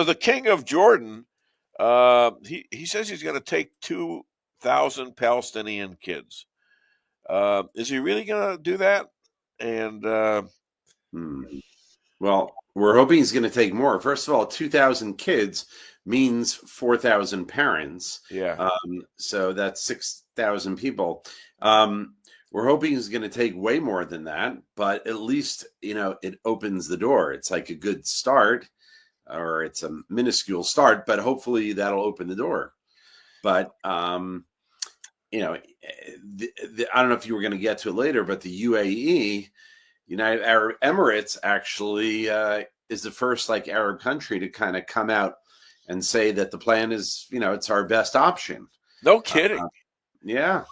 the king of Jordan, he says he's going to take 2,000 Palestinian kids. Is he really going to do that? And Well, we're hoping he's going to take more. First of all, 2,000 kids means 4,000 parents. yeah, So that's 6,000 people. We're hoping he's going to take way more than that, but at least, it opens the door. It's like a good start, or it's a minuscule start, but hopefully that'll open the door. But, I don't know if you were going to get to it later, but the UAE, United Arab Emirates, actually is the first Arab country to kind of come out and say that the plan is, it's our best option. no kidding. Yeah.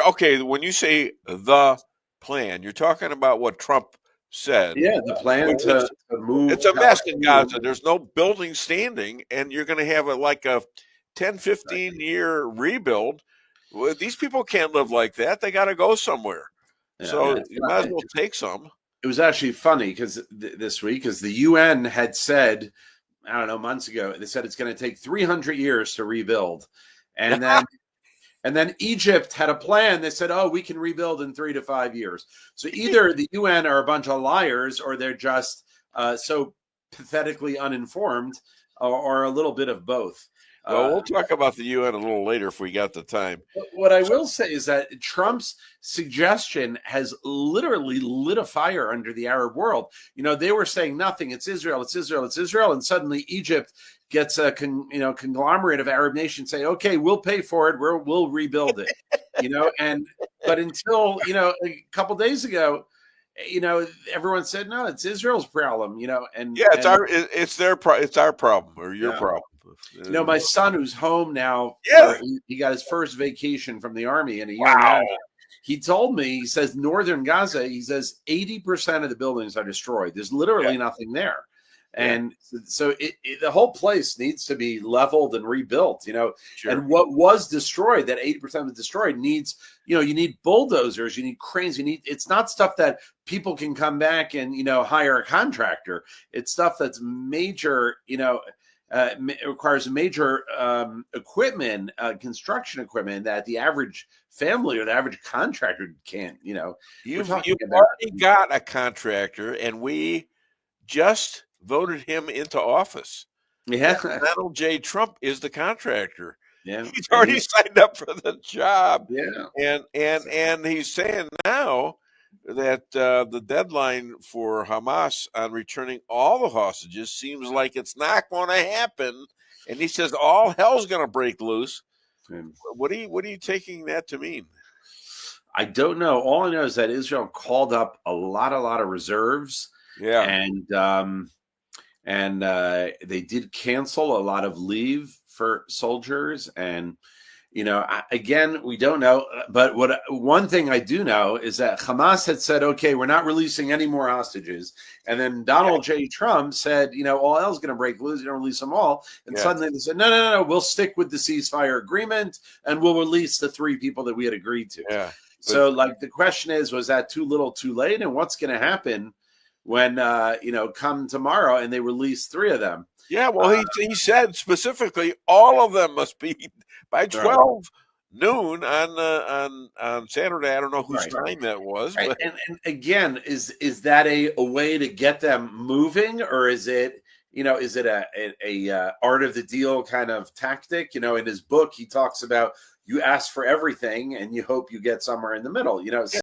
Okay, when you say the plan, you're talking about what Trump said. Yeah, the plan to move. It's a mess in Gaza. There's no building standing, and you're going to have a 10, 15-year rebuild. Well, these people can't live like that. They got to go somewhere. Yeah, so you might as well take some. It was actually funny because this week, because the UN had said, I don't know, months ago, they said it's going to take 300 years to rebuild. And then Egypt had a plan. They said, we can rebuild in 3 to 5 years. So either the UN are a bunch of liars, or they're just so pathetically uninformed, or a little bit of both. Well, we'll talk about the UN a little later if we got the time. What I will say is that Trump's suggestion has literally lit a fire under the Arab world. They were saying nothing. It's Israel. It's Israel. It's Israel. And suddenly Egypt gets a conglomerate of Arab nations say, okay, we'll pay for it. We'll rebuild it. But until a couple days ago, everyone said no, it's Israel's problem. It's our problem or your problem. My son, who's home now, he got his first vacation from the Army in a year and a half. He told me, he says, northern Gaza, he says 80% of the buildings are destroyed. There's literally nothing there. And so the whole place needs to be leveled and rebuilt, Sure. And what was destroyed, that 80% was destroyed, needs, you need bulldozers, you need cranes, it's not stuff that people can come back and, hire a contractor. It's stuff that's major, it requires major equipment, construction equipment that the average family or the average contractor can't, You've already got a contractor, and we just voted him into office. Yeah. Donald J. Trump is the contractor. Yeah. He's already signed up for the job. Yeah. And he's saying now that the deadline for Hamas on returning all the hostages seems like it's not going to happen. And he says all hell's going to break loose. What are you taking that to mean? I don't know. All I know is that Israel called up a lot of reserves. Yeah. And they did cancel a lot of leave for soldiers. And, again, we don't know. But one thing I do know is that Hamas had said, okay, we're not releasing any more hostages. And then Donald J. Trump said, all hell's going to break loose. You don't release them all. And suddenly they said, no, we'll stick with the ceasefire agreement and we'll release the 3 people that we had agreed to. Yeah. So the question is, was that too little, too late? And what's going to happen when, come tomorrow and they release 3 of them? Yeah, well, he said specifically all of them must be by 12 noon on Saturday. I don't know whose time that was. Right. But. And again, is that a way to get them moving, or is it, is it a art of the deal kind of tactic? In his book, he talks about you ask for everything and you hope you get somewhere in the middle.